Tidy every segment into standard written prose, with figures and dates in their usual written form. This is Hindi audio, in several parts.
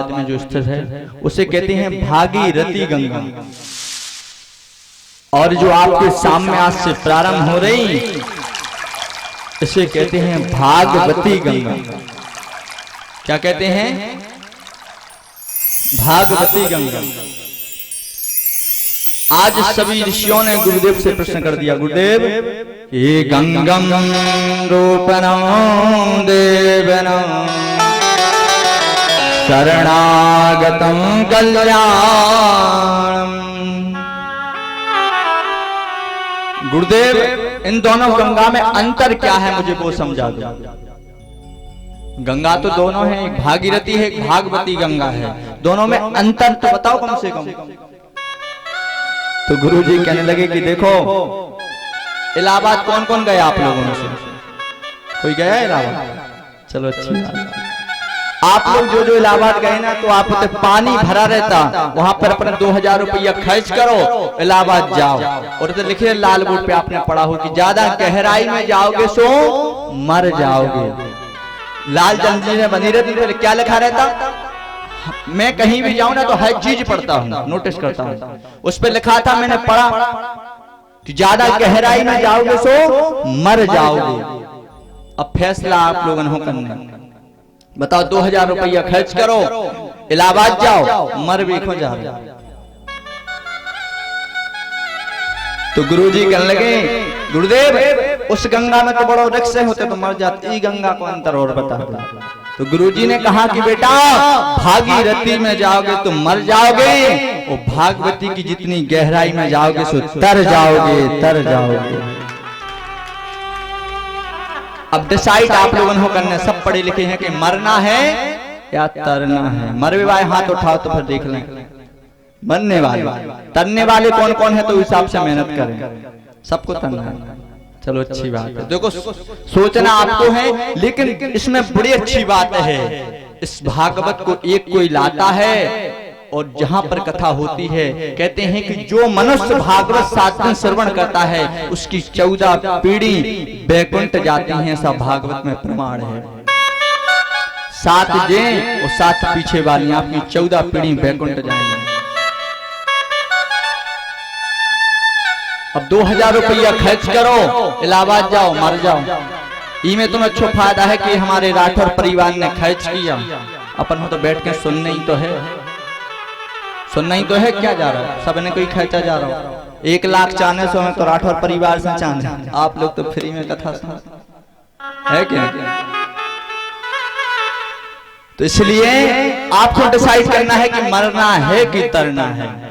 इलाहाबाद में जो स्थित है उसे कहते हैं भागीरथी गंगा। और जो आपके सामने आज से प्रारंभ हो रही इसे कहते हैं भागवती गंगा। क्या कहते हैं? भागवती गंगा। आज सभी ऋषियों ने गुरुदेव से प्रश्न कर दिया, गुरुदेव ये गंगम रूपणं देवनं शरणागतं कल्याणम्। गुरुदेव इन दोनों गंगा में अंतर क्या है, मुझे वो समझा दो। गंगा तो दोनों है, एक भागीरथी है एक भागवती गंगा है, दोनों में अंतर तो बताओ कम से कम। तो गुरुजी कहने लगे कि देखो इलाहाबाद कौन कौन गया आप लोगों में से? कोई गया इलाहाबाद? चलो अच्छी बात। आप लोग जो जो इलाहाबाद गए ना तो आप पानी भरा रहता, वहां पर अपने 2000 रुपया खर्च करो, इलाहाबाद जाओ। और तो लिखे लाल बोर्ड पे आपने पढ़ा हो कि ज्यादा गहराई में जाओगे सो मर जाओगे। लाल जंजीरें बनी रहती थी, क्या लिखा रहता? मैं कहीं भी जाऊं ना तो हर चीज पढ़ता हूं, नोटिस करता हूं। उस पर लिखा था, मैंने पढ़ा कि ज्यादा गहराई में जाओगे सो मर जाओगे। अब फैसला आप लोगों ने करना। बताओ 2000 रुपया खर्च करो, इलाहाबाद जाओ, मर भी खो जा। तो गुरुजी कहने लगे, गुरुदेव उस गंगा में तो बड़ो रिक्स होते तो मर जाते, गंगा को अंतर और बता दो। तो गुरुजी ने कहा कि बेटा भागीरथी में जाओगे तो मर जाओगे, और भागवती की जितनी गहराई में जाओगे सो तर जाओगे, तर जाओगे। अब डिसाइड आप लोगों ने करना, सब पढ़े लिखे हैं कि मरना है या तरना है। मरने वाले हाथ उठाओ तो फिर देख लें। मरने वाले, तरने वाले कौन कौन है तो हिसाब से मेहनत करें, सबको तरना है। चलो अच्छी बात है। देखो सोचना आपको है, लेकिन इसमें बड़ी अच्छी बात है, इस भागवत को एक कोई लाता है और जहां पर कथा होती है कहते हैं कि जो मनुष्य भागवत 7 दिन श्रवण करता है उसकी 14 पीढ़ी बैकुंठ जाती हैं, ऐसा भागवत में प्रमाण है। 7 जे और 7 पीछे वाली आपकी 14 पीढ़ी बैकुंठ जाएंगे। अब 2000 रुपया खर्च करो, इलाहाबाद जाओ, मर जाओ। इनमें तुम्हें अच्छा फायदा है कि हमारे राठौर परिवार ने खर्च किया, अपन हो तो बैठ के सुनना ही तो है, सुनना ही तो है। क्या जा रहा है, सबने कोई खर्चा जा रहा हो। 1 लाख 400 में तो राठौर परिवार से चांद, आप लोग तो फ्री में कथा सुन है क्या? तो इसलिए आपको डिसाइड करना है कि मरना है कि तरना है।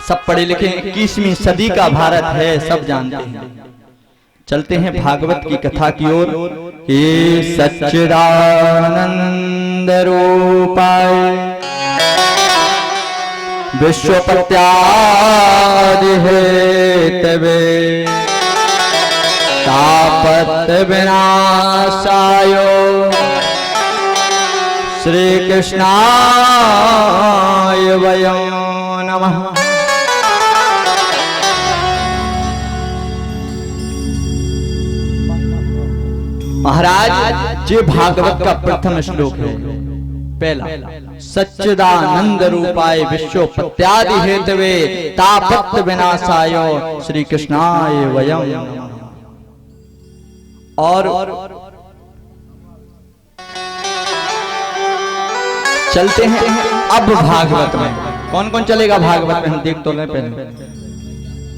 सब पढ़े लिखे, 21वीं सदी का भारत है, सब जानते हैं। चलते हैं भागवत की कथा की ओर। ये सच्चिदानंद रूपाय विश्वपत्यादि हेतवे तापत्र विनाशायो श्री कृष्णाय वयं नमः। महाराज ये भागवत का प्रथम श्लोक है। पहला, सच्चिदानंद रूपाय विश्वोत्पत्त्यादि हेतवे तापत्र विनाशाय श्री कृष्णाय वयं। और चलते हैं अब भागवत में। कौन कौन चलेगा भागवत में, हम देख तो लें पहले।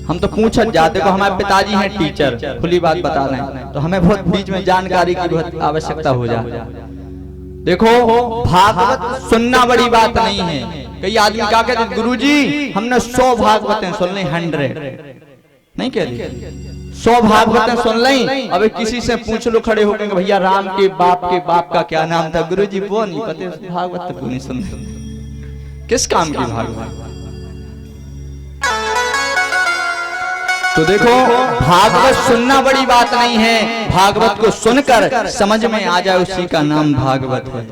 हम तो पूछ जाते को, हमारे पिताजी हैं टीचर, खुली बात बता रहे हैं, तो हमें बहुत बीच में जानकारी की बहुत आवश्यकता हो जाए। देखो भागवत सुनना बड़ी बात नहीं है। कई आदमी क्या कहते, गुरुजी हमने 100 भागवतें सुन ली, 100 नहीं कहते, 100 भागवतें सुन ली। अब किसी से पूछ लो खड़े होकर, भैया राम के बाप का क्या नाम था? गुरुजी वो नहीं पता, भागवत को नहीं सुनते। किस काम की भागवत? तो देखो भागवत सुनना बड़ी बात नहीं है, भागवत को सुनकर समझ में आ जाए उसी का नाम भागवत है।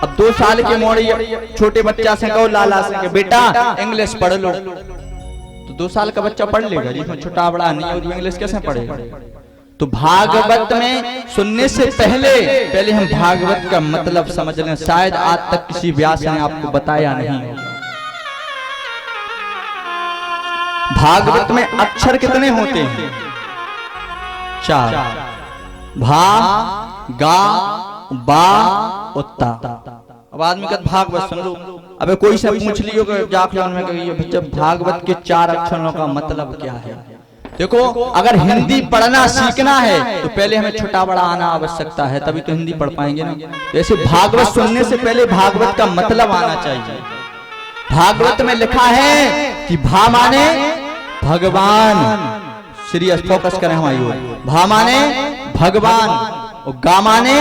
अब 2 साल के मोड़ी छोटे बच्चा से कहो, लाला से बेटा इंग्लिश पढ़ लो, तो 2 साल का बच्चा पढ़ लेगा, जिसमें छोटा बड़ा नहीं है, इंग्लिश कैसे पढ़ेगा? तो भागवत में सुनने से पहले हम भागवत का मतलब समझ लें। शायद आज तक किसी व्यास ने आपको बताया नहीं। भागवत में अक्षर कितने होते हैं? 4। भा, गा, बा, उत्ता। अब आदमी का भागवत सुन लो। अबे कोई से पूछ लियो कि जाखलान में कहिए जब भागवत के 4 अक्षरों का मतलब क्या है। देखो, अगर हिंदी पढ़ना सीखना है तो पहले हमें छोटा बड़ा आना आवश्यकता है, तभी तो हिंदी पढ़ पाएंगे ना। जैसे भागवत सुनने से पहले भागवत का मतलब आना चाहिए। भागवत में लिखा है कि भा माने भगवान, सीरियस फोकस करें हमारी ओर। भा माने भगवान, और गा माने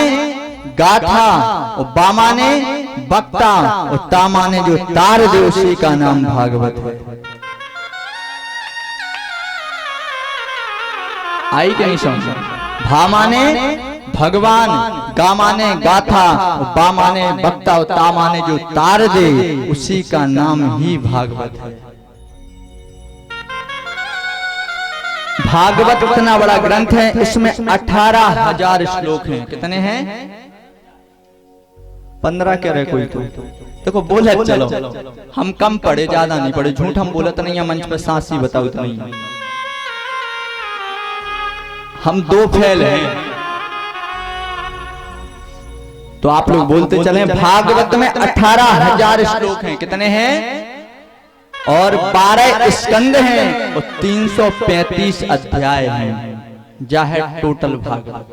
गाथा, और बा माने वक्ता, और ता माने जो तार दे उसी का नाम भागवत है। आई कि नहीं समझ? भा माने भगवान, गा माने गाथा, बा माने वक्ता, और ता माने जो तार दे उसी का नाम ही भागवत है। भागवत इतना बड़ा ग्रंथ है, इसमें 18,000 श्लोक हैं। कितने हैं? 15 कह रहे कोई तो। देखो बोले चलो, हम कम पढ़े ज्यादा नहीं पढ़े, झूठ हम बोलते नहीं है मंच पे, सांसी बताओ तो नहीं। हम 2 फेल हैं, तो आप लोग बोलते चले। भागवत में 18,000 श्लोक हैं। कितने हैं? और 12 स्कंद हैं, और 335 अध्याय हैं। जा है टोटल भागवत।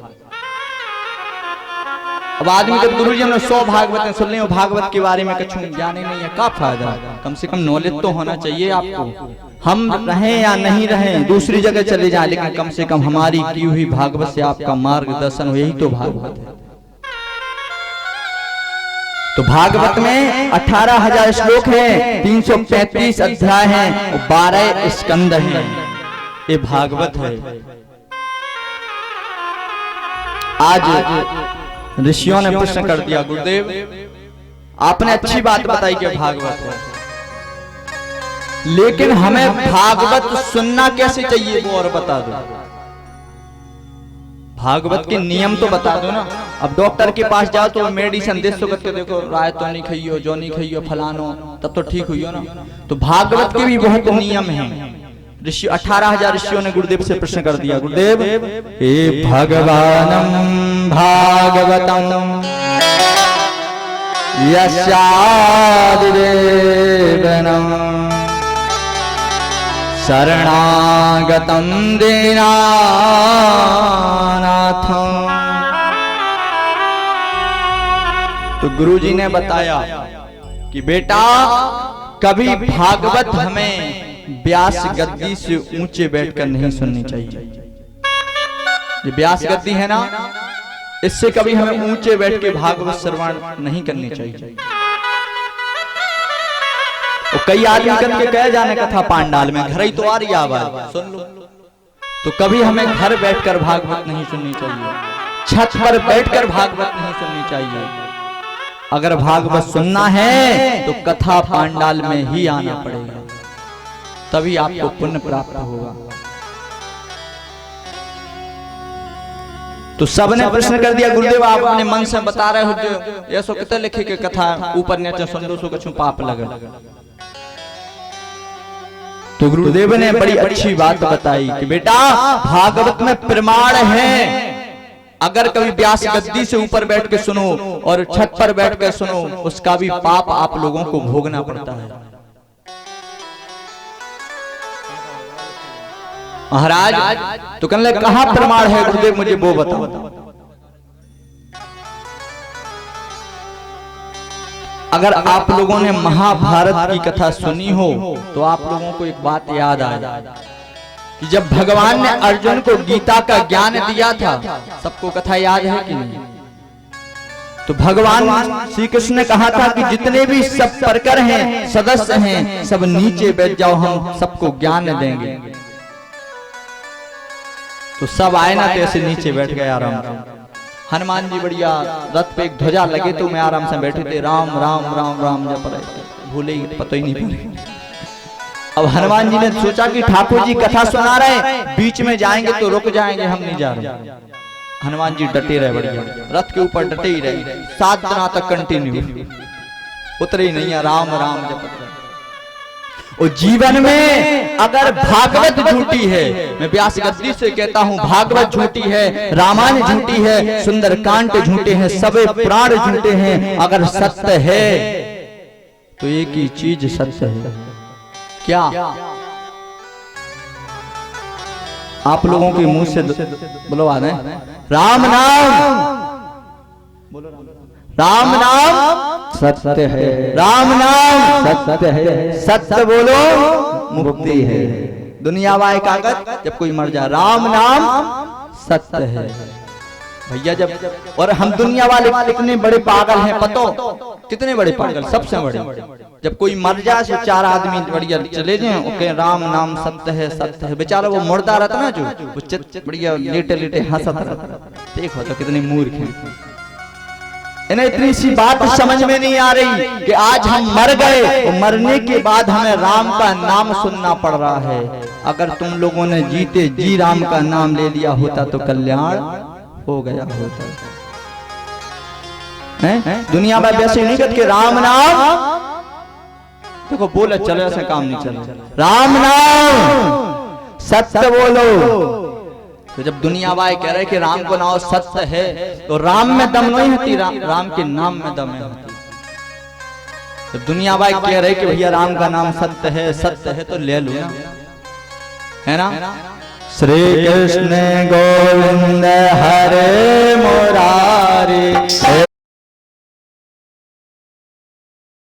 अब आदमी जब गुरु जी हमने 100 भागवत सुन ले, भागवत के बारे में कुछ ज्ञान ही नहीं है, क्या फायदा? कम से कम नॉलेज तो होना चाहिए आपको। हम रहें या नहीं रहें, दूसरी जगह चले जाएं, लेकिन कम से कम हमारी की हुई भागवत से आपका मार्गदर्शन हो, यही तो भागवत है। तो भागवत में 18,000 श्लोक हैं, 335 अध्याय हैं, और 12 स्कंद हैं। ये भागवत है। आज ऋषियों ने प्रश्न कर दिया, गुरुदेव आपने अच्छी बात बताई कि भागवत है, लेकिन हमें भागवत सुनना कैसे चाहिए वो और बता दो। भागवत के नियम तो बता दो ना। अब डॉक्टर के पास जाओ तो मेडिसिन दे सो के देखो, राय तो नहीं खाइयो, जो नहीं खाइयो फलानो, तब तो ठीक हुई हो ना। तो भागवत के भी बहुत नियम हैं। ऋषि 18,000 ऋषियों ने गुरुदेव से प्रश्न कर दिया, गुरुदेव हे भगवानम भागवतम यस्यादिदेवनम शरणागतम दीनानाथम। तो गुरुजी ने बताया कि बेटा कभी भागवत हमें व्यास गद्दी से ऊंचे बैठकर नहीं सुननी चाहिए। ये व्यास गद्दी है ना, इससे कभी हमें ऊंचे बैठ के भागवत श्रवण नहीं करनी चाहिए। तो कई आदमी करके कह जाने का था पांडाल में, घर ही तो आ रही आवाज सुन लो। तो कभी हमें घर बैठकर भागवत नहीं सुननी चाहिए, छत पर बैठकर भागवत नहीं सुननी चाहिए। अगर भागवत सुनना है तो कथा पांडाल में ही आना पड़ेगा, तभी आपको पुण्य प्राप्त होगा। तो सबने प्रश्न कर दिया, गुरुदेव आप अपने मन से बता रहे हो जो ये सो कितने लिखे के कथा ऊपर नीचे सुन लो सो कछु पाप लगे। तो गुरुदेव ने बड़ी अच्छी बात बताई कि बेटा भागवत में प्रमाण है। अगर कभी व्यास गद्दी से ऊपर बैठ के सुनो और छत पर बैठ कर सुनो, उसका भी पाप आप लोगों को भोगना पड़ता है। महाराज तो कहने लगे कहां प्रमाण है गुरुदेव, मुझे वो बताओ। अगर आप लोगों ने महाभारत की कथा सुनी हो तो आप लोगों को एक बात याद आ जाए कि जब भगवान ने अर्जुन को गीता का ज्ञान दिया था, सबको कथा याद है कि नहीं? तो भगवान श्री कृष्ण ने कहा था कि जितने भी सब परकर हैं, सदस्य हैं, सब नीचे बैठ जाओ, हम सबको ज्ञान देंगे। तो सब आए ना, तो ऐसे नीचे बैठ गए आराम से। हनुमान जी बढ़िया रथ पे एक ध्वजा लगे तो मैं आराम से बैठे थे, राम राम राम राम जप रहे थे, भूले ही पता ही नहीं पड़े। अब हनुमान जी ने सोचा कि ठाकुर जी कथा सुना रहे, बीच में जाएंगे तो रुक जाएंगे, हम नहीं जा रहे। हनुमान जी डटे रहे, बढ़िया रथ के ऊपर डटे ही रहे, 7 दिन तक कंटिन्यू, उतरे ही नहीं, राम राम जपत रहे। और जीवन में अगर भागवत झूठी है, मैं व्यास गद्दी से कहता हूं, भागवत झूठी है, रामायण झूठी है, सुंदरकांड झूठे हैं, सबे पुराण झूठे हैं, अगर सत्य है तो एक ही चीज सत्य है। क्या? आप लोगों के मुंह से बोलो आ रहे, राम नाम, बोलो राम नाम सत्य है, राम नाम सत्य है, सत्य बोलो मुक्ति है। दुनिया वाय कागज जब कोई मर जाए, राम नाम सत्य है भैया। जब और हम दुनिया वाले कितने बड़े पागल हैं, पतो कितने बड़े पागल, सबसे बड़े। जब कोई मर जाए तो 4 आदमी बढ़िया चले जाए, ओके राम नाम सत्य है, सत्य है। बेचारा वो मुर्दा रहता ना, जो बढ़िया लेटे लेटे हंसत रहता, देखो तो कितने मूर्ख हैं। इन्हें इतनी सी बात समझ में नहीं आ रही कि आज हम मर गए और मरने के बाद हमें राम का नाम सुनना पड़ रहा है। अगर तुम लोगों ने जीते जी राम का नाम ले लिया होता तो कल्याण हो गया होता है। दुनिया में वैसे नहीं कहते राम नाम, देखो बोले चले, ऐसे काम नहीं चले, राम नाम सत्य बोलो। तो जब दुनिया वाले कह रहे कि राम को नाम सत्य है, तो राम में दम नहीं होती, राम के नाम में दम है। जब दुनिया वाले कह रहे कि भैया राम का नाम सत्य है, सत्य है, तो ले लो ना, है ना। श्री कृष्ण गोविंद हरे मुरारी, हे